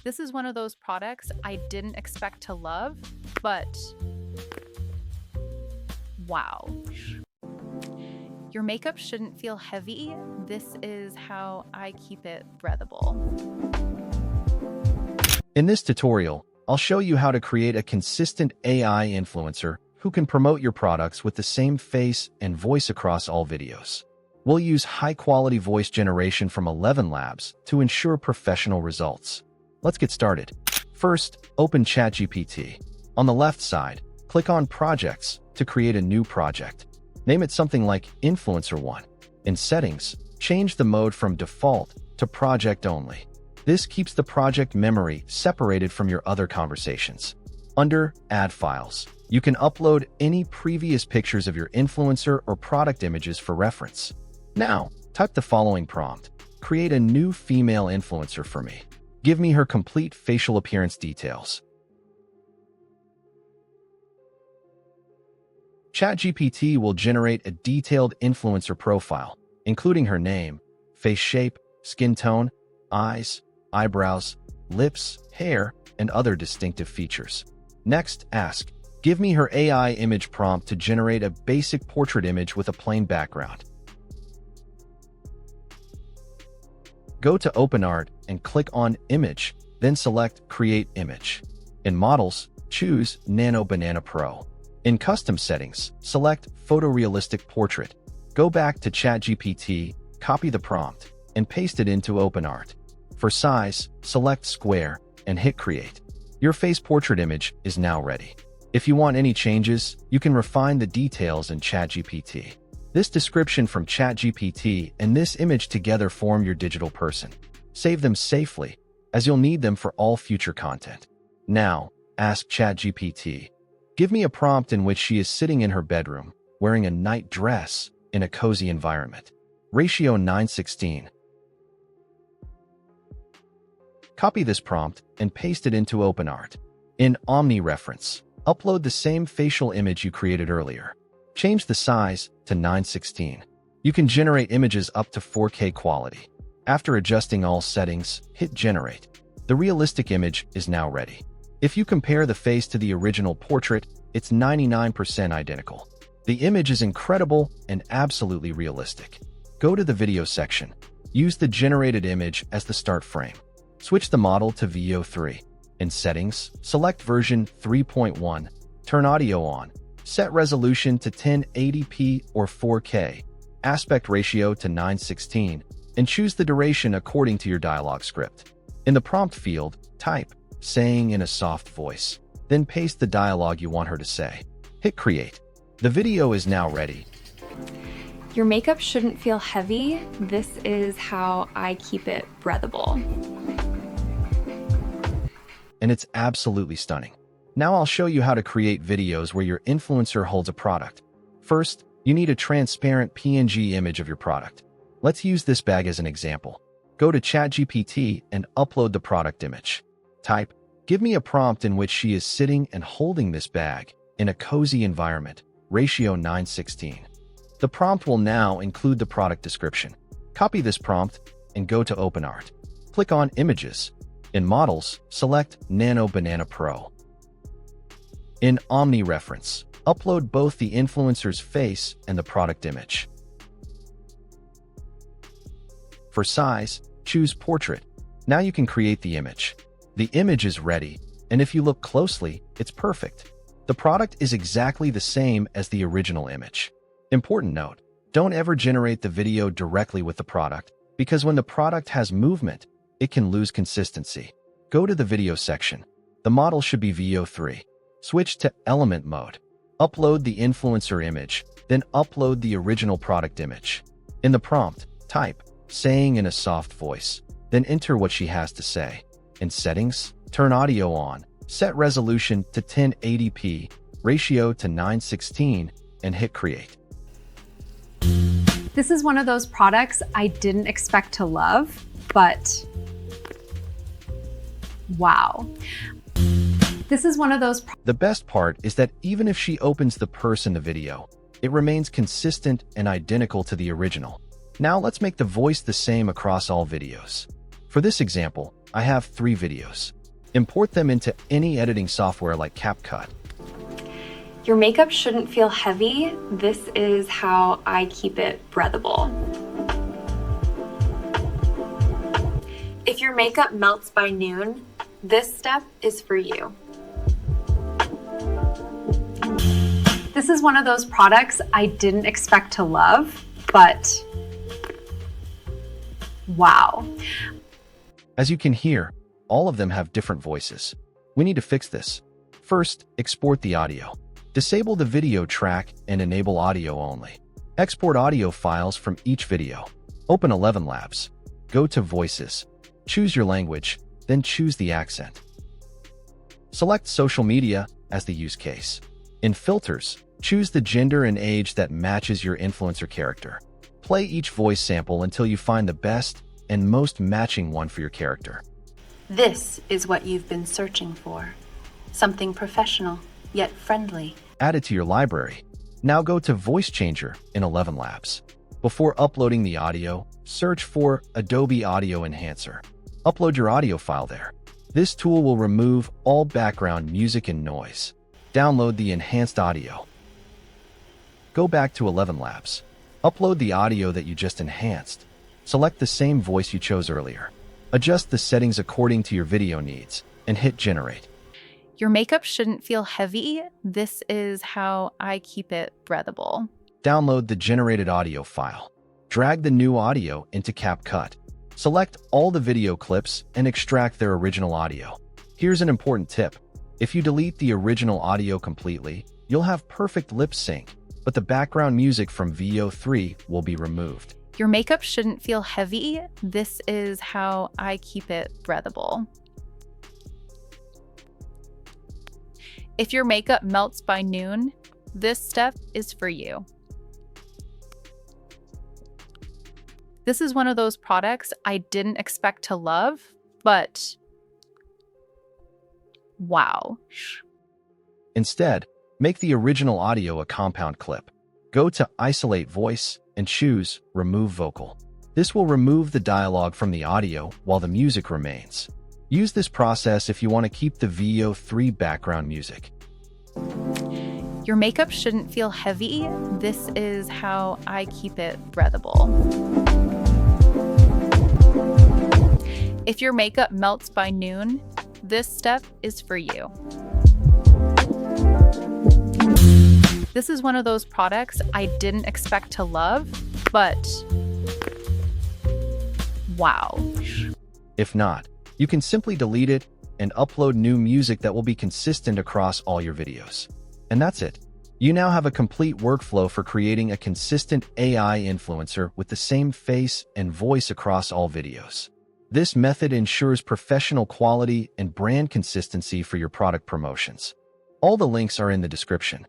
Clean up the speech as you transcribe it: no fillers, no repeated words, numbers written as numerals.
This is one of those products I didn't expect to love, but wow. Your makeup shouldn't feel heavy. This is how I keep it breathable. In this tutorial, I'll show you how to create a consistent AI influencer who can promote your products with the same face and voice across all videos. We'll use high-quality voice generation from ElevenLabs to ensure professional results. Let's get started. First, open ChatGPT. On the left side, click on Projects to create a new project. Name it something like Influencer 1. In Settings, change the mode from Default to Project Only. This keeps the project memory separated from your other conversations. Under Add Files, you can upload any previous pictures of your influencer or product images for reference. Now, type the following prompt. Create a new female influencer for me. Give me her complete facial appearance details. ChatGPT will generate a detailed influencer profile, including her name, face shape, skin tone, eyes, eyebrows, lips, hair, and other distinctive features. Next, ask, give me her AI image prompt to generate a basic portrait image with a plain background. Go to OpenArt and click on Image, then select Create Image. In Models, choose Nano Banana Pro. In Custom Settings, select Photorealistic Portrait. Go back to ChatGPT, copy the prompt, and paste it into OpenArt. For size, select Square and hit Create. Your face portrait image is now ready. If you want any changes, you can refine the details in ChatGPT. This description from ChatGPT and this image together form your digital person. Save them safely, as you'll need them for all future content. Now, ask ChatGPT. Give me a prompt in which she is sitting in her bedroom, wearing a night dress in a cozy environment. Ratio 9:16. Copy this prompt and paste it into OpenArt. In Omni Reference, upload the same facial image you created earlier. Change the size to 9:16. You can generate images up to 4K quality. After adjusting all settings, hit Generate. The realistic image is now ready. If you compare the face to the original portrait, it's 99% identical. The image is incredible and absolutely realistic. Go to the video section. Use the generated image as the start frame. Switch the model to VO3. In Settings, select version 3.1. Turn audio on. Set resolution to 1080p or 4K. Aspect ratio to 9:16. And choose the duration according to your dialogue script. In the prompt field, type, saying in a soft voice. Then paste the dialogue you want her to say. Hit Create. The video is now ready. Your makeup shouldn't feel heavy. This is how I keep it breathable. And it's absolutely stunning. Now I'll show you how to create videos where your influencer holds a product. First, you need a transparent PNG image of your product. Let's use this bag as an example. Go to ChatGPT and upload the product image. Type, give me a prompt in which she is sitting and holding this bag in a cozy environment, ratio 9:16. The prompt will now include the product description. Copy this prompt and go to OpenArt. Click on Images. In Models, select Nano Banana Pro. In Omni Reference, upload both the influencer's face and the product image. For size, choose Portrait. Now you can create the image. The image is ready, and if you look closely, it's perfect. The product is exactly the same as the original image. Important note, don't ever generate the video directly with the product, because when the product has movement, it can lose consistency. Go to the video section. The model should be VO3. Switch to Element mode. Upload the influencer image, then upload the original product image. In the prompt, type, saying in a soft voice, then enter what she has to say. In Settings, turn audio on, set resolution to 1080p, ratio to 9:16, and hit Create. This is one of those products I didn't expect to love, but wow. This is one of those. The best part is that even if she opens the purse in the video, it remains consistent and identical to the original. Now let's make the voice the same across all videos. For this example, I have 3 videos. Import them into any editing software like CapCut. Your makeup shouldn't feel heavy. This is how I keep it breathable. If your makeup melts by noon, this step is for you. This is one of those products I didn't expect to love, but wow. As you can hear, all of them have different voices. We need to fix this. First, export the audio. Disable the video track and enable audio only. Export audio files from each video. Open ElevenLabs. Go to Voices. Choose your language, then choose the accent. Select social media as the use case. In Filters, choose the gender and age that matches your influencer character. Play each voice sample until you find the best and most matching one for your character. This is what you've been searching for. Something professional, yet friendly. Add it to your library. Now go to Voice Changer in ElevenLabs. Before uploading the audio, search for Adobe Audio Enhancer. Upload your audio file there. This tool will remove all background music and noise. Download the enhanced audio. Go back to ElevenLabs. Upload the audio that you just enhanced. Select the same voice you chose earlier. Adjust the settings according to your video needs and hit Generate. Your makeup shouldn't feel heavy. This is how I keep it breathable. Download the generated audio file. Drag the new audio into CapCut. Select all the video clips and extract their original audio. Here's an important tip. If you delete the original audio completely, you'll have perfect lip sync, but the background music from VO3 will be removed. Your makeup shouldn't feel heavy. This is how I keep it breathable. If your makeup melts by noon, this step is for you. This is one of those products I didn't expect to love, but wow. Instead, make the original audio a compound clip. Go to Isolate Voice and choose Remove Vocal. This will remove the dialogue from the audio while the music remains. Use this process if you want to keep the VO3 background music. Your makeup shouldn't feel heavy. This is how I keep it breathable. If your makeup melts by noon, this step is for you. This is one of those products I didn't expect to love, but wow. If not, you can simply delete it and upload new music that will be consistent across all your videos. And that's it. You now have a complete workflow for creating a consistent AI influencer with the same face and voice across all videos. This method ensures professional quality and brand consistency for your product promotions. All the links are in the description.